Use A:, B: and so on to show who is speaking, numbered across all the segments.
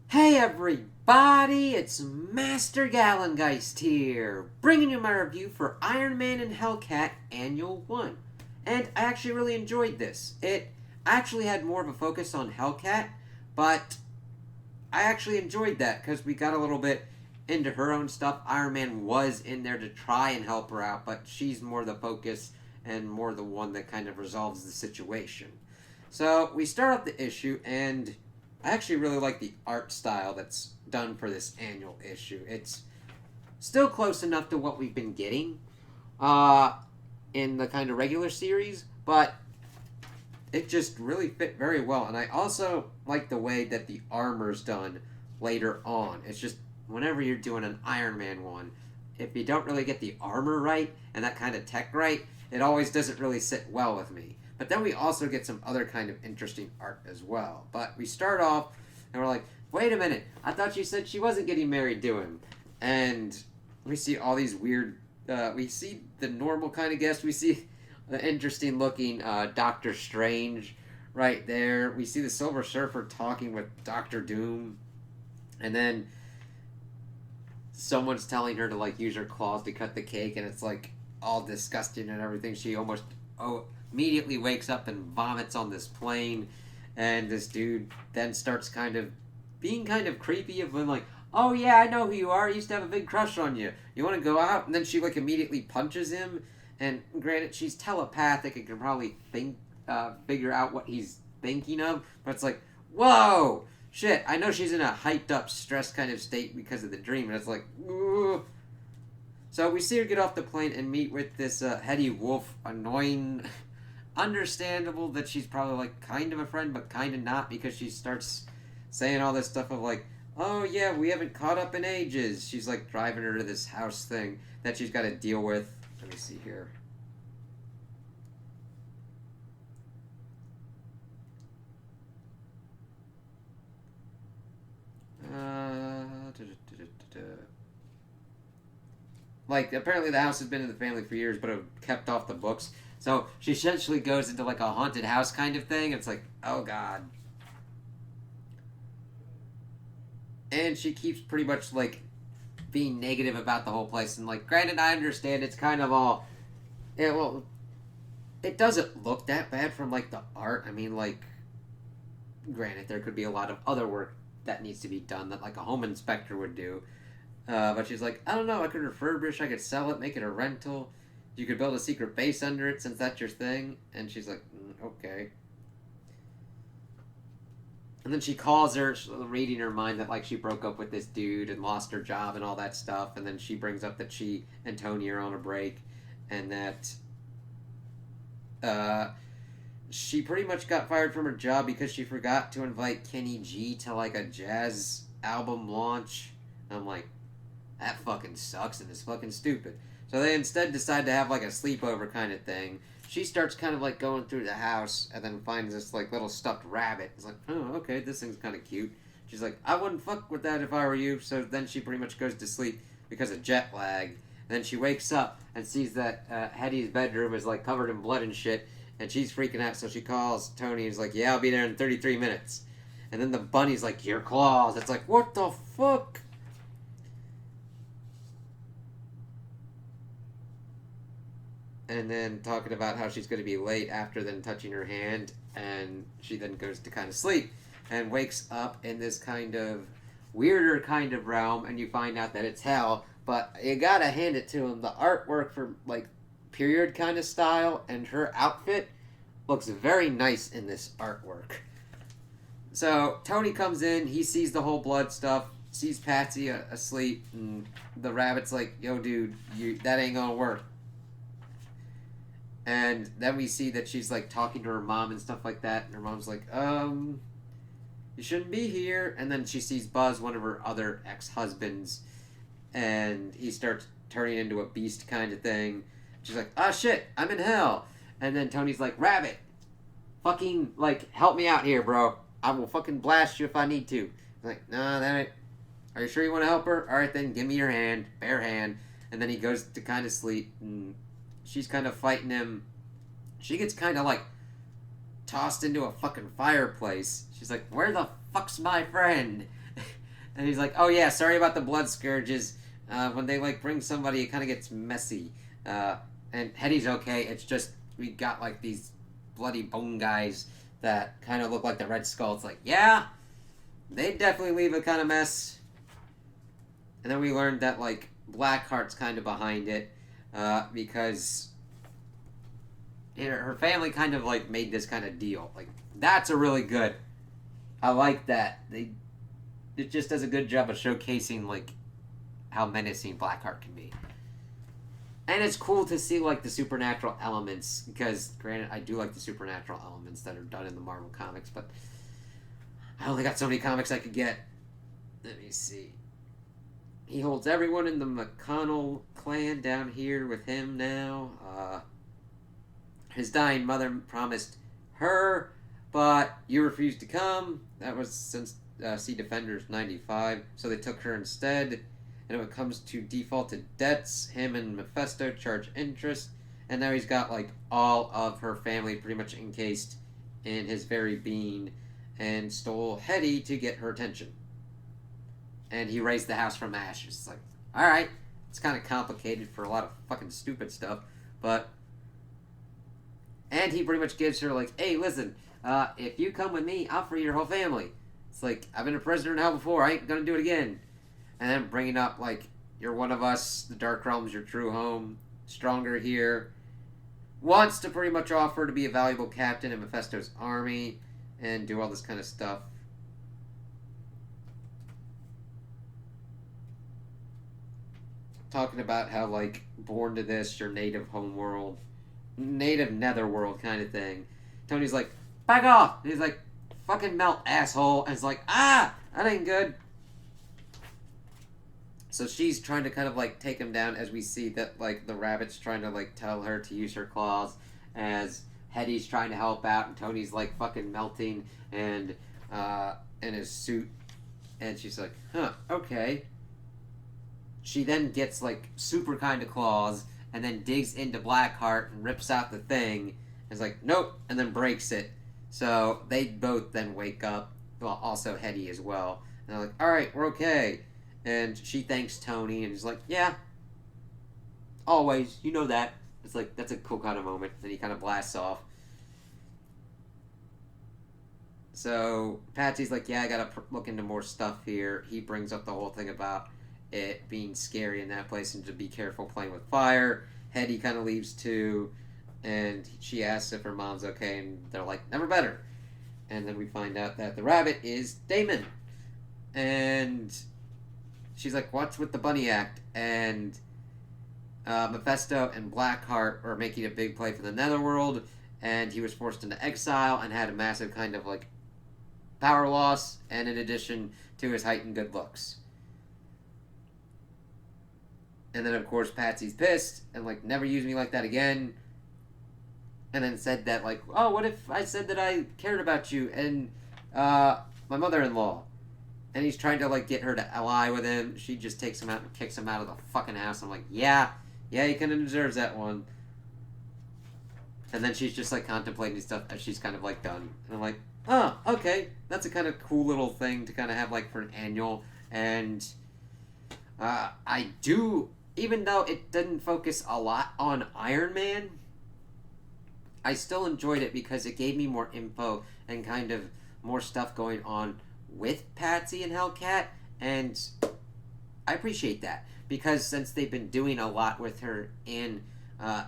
A: Hey everybody, it's Master Gallengeist here, bringing you my review for Iron Man and Hellcat Annual 1. And I actually really enjoyed this. It actually had more of a focus on Hellcat, but I actually enjoyed that because we got a little bit into her own stuff. Iron Man was in there to try and help her out, but she's more the focus and more the one that kind of resolves the situation. So we start off the issue, and I actually really like the art style that's done for this annual issue. It's still close enough to what we've been getting uh, in the kind of regular series, but it just really fit very well. And I also like the way that the armor's done later on. It's just whenever you're doing an Iron Man one, if you don't really get the armor right and that kind of tech right, it always doesn't really sit well with me. But then we also get some other kind of interesting art as well. But we start off and we're like, wait a minute, I thought you said she wasn't getting married to him. And we see all these weird, we see the normal kind of guest. We see the interesting looking Doctor Strange right there. We see the Silver Surfer talking with Doctor Doom. And then someone's telling her to like use her claws to cut the cake, and it's like all disgusting and everything. She almost immediately wakes up and vomits on this plane, and this dude then starts kind of being kind of creepy of when like, oh yeah, I know who you are. I used to have a big crush on you. You want to go out? And then she like immediately punches him. And granted, she's telepathic and can probably figure out what he's thinking of. But it's like, whoa, shit. I know she's in a hyped up, stressed kind of state because of the dream, and it's like, ooh. So we see her get off the plane and meet with this Hetty Wolf, annoying. Understandable that she's probably like kind of a friend, but kind of not, because she starts saying all this stuff of like, oh yeah, we haven't caught up in ages. She's like driving her to this house thing that she's got to deal with. Let me see here. Like, apparently the house has been in the family for years, but have kept off the books. So she essentially goes into like a haunted house kind of thing. It's like, oh god. And she keeps pretty much like being negative about the whole place. And like, granted, I understand it's kind of all. Yeah, well, it doesn't look that bad from like the art. I mean, like, granted, there could be a lot of other work that needs to be done that like a home inspector would do. But she's like, I don't know, I could refurbish, I could sell it, make it a rental. You could build a secret base under it since that's your thing. And she's like, okay. And then she calls her, reading her mind that like she broke up with this dude and lost her job and all that stuff. And then she brings up that she and Tony are on a break, and that uh, she pretty much got fired from her job because she forgot to invite Kenny G to like a jazz album launch. And I'm like, that fucking sucks and is fucking stupid. So they instead decide to have like a sleepover kind of thing. She starts kind of like going through the house and then finds this like little stuffed rabbit. It's like, oh, okay, this thing's kind of cute. She's like, I wouldn't fuck with that if I were you. So then she pretty much goes to sleep because of jet lag. And then she wakes up and sees that Hetty's bedroom is like covered in blood and shit. And she's freaking out. So she calls Tony and is like, yeah, I'll be there in 33 minutes. And then the bunny's like, your claws. It's like, what the fuck? And then talking about how she's going to be late after then touching her hand, and she then goes to kind of sleep and wakes up in this kind of weirder kind of realm, and you find out that it's hell. But you gotta hand it to him, the artwork for like period kind of style and her outfit looks very nice in this artwork. So Tony comes in, he sees the whole blood stuff, sees Patsy asleep, and the rabbit's like, yo dude, that ain't gonna work. And then we see that she's like talking to her mom and stuff like that, and her mom's like, you shouldn't be here. And then she sees Buzz, one of her other ex-husbands, and he starts turning into a beast kind of thing. She's like, oh shit, I'm in hell. And then Tony's like, Rabbit, fucking like help me out here, bro. I will fucking blast you if I need to. He's like, no, that ain't. Are you sure you want to help her? All right, then give me your hand, bare hand. And then he goes to kind of sleep, and she's kind of fighting him. She gets kind of like tossed into a fucking fireplace. She's like, where the fuck's my friend? And he's like, oh yeah, sorry about the blood scourges. When they like bring somebody, it kind of gets messy. And Hetty's okay. It's just we got like these bloody bone guys that kind of look like the Red Skull. It's like, yeah, they definitely leave a kind of mess. And then we learned that like Blackheart's kind of behind it because her family kind of like made this kind of deal. Like that's a really good. I like that. It just does a good job of showcasing like how menacing Blackheart can be. And it's cool to see like the supernatural elements because granted I do like the supernatural elements that are done in the Marvel comics, but I only got so many comics I could get. Let me see. He holds everyone in the McConnell clan down here with him now. His dying mother promised her, but you refused to come. That was since Sea Defenders 95, so they took her instead. And when it comes to defaulted debts, him and Mephisto charge interest, and now he's got like all of her family pretty much encased in his very being, and stole Hetty to get her attention. And he raised the house from ashes. It's like, alright, it's kind of complicated for a lot of fucking stupid stuff, but... And he pretty much gives her like, hey, listen, if you come with me, I'll free your whole family. It's like, I've been a prisoner in hell before, I ain't gonna do it again. And then bringing up, like, you're one of us, the Dark Realm's your true home, stronger here. Wants to pretty much offer to be a valuable captain in Mephisto's army and do all this kind of stuff. Talking about how, like, born to this, your native homeworld, native netherworld kind of thing. Tony's like, back off! And he's like, fucking melt, asshole. And it's like, that ain't good. So she's trying to kind of like take him down as we see that like the rabbit's trying to like tell her to use her claws as Hetty's trying to help out and Tony's like fucking melting and in his suit and she's like, okay. She then gets like super kind of claws and then digs into Blackheart and rips out the thing and is like, nope, and then breaks it. So they both then wake up, well also Hetty as well. And they're like, alright, we're okay. And she thanks Tony, and he's like, yeah, always, you know that. It's like, that's a cool kind of moment. Then he kind of blasts off. So Patsy's like, yeah, I gotta look into more stuff here. He brings up the whole thing about it being scary in that place and to be careful playing with fire. Hetty kind of leaves too, and she asks if her mom's okay, and they're like, never better. And then we find out that the rabbit is Damon. And... she's like, what's with the Bunny Act? And Mephisto and Blackheart are making a big play for the Netherworld, and he was forced into exile and had a massive kind of, like, power loss, and in addition to his heightened good looks. And then, of course, Patsy's pissed, and, like, never use me like that again. And then said that, like, oh, what if I said that I cared about you and my mother-in-law? And he's trying to, like, get her to ally with him. She just takes him out and kicks him out of the fucking house. I'm like, yeah, he kind of deserves that one. And then she's just, like, contemplating stuff as she's kind of, like, done. And I'm like, oh, okay. That's a kind of cool little thing to kind of have, like, for an annual. And I do, even though it didn't focus a lot on Iron Man, I still enjoyed it because it gave me more info and kind of more stuff going on with Patsy and Hellcat, and I appreciate that because since they've been doing a lot with her in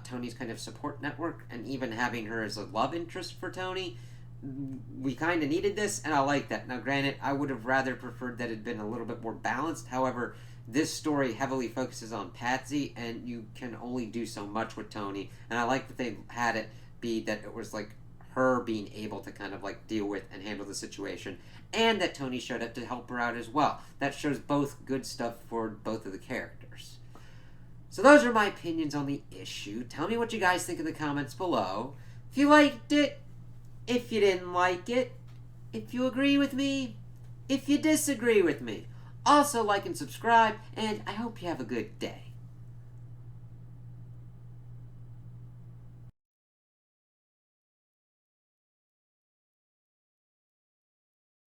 A: Tony's kind of support network and even having her as a love interest for Tony, we kind of needed this, and I like that. Now granted, I would have rather preferred that it had been a little bit more balanced. However, this story heavily focuses on Patsy, and you can only do so much with Tony, and I like that they had it be that it was like her being able to kind of like deal with and handle the situation, and that Tony showed up to help her out as well. That shows both good stuff for both of the characters. So those are my opinions on the issue. Tell me what you guys think in the comments below. If you liked it, if you didn't like it, if you agree with me, if you disagree with me. Also like and subscribe, and I hope you have a good day.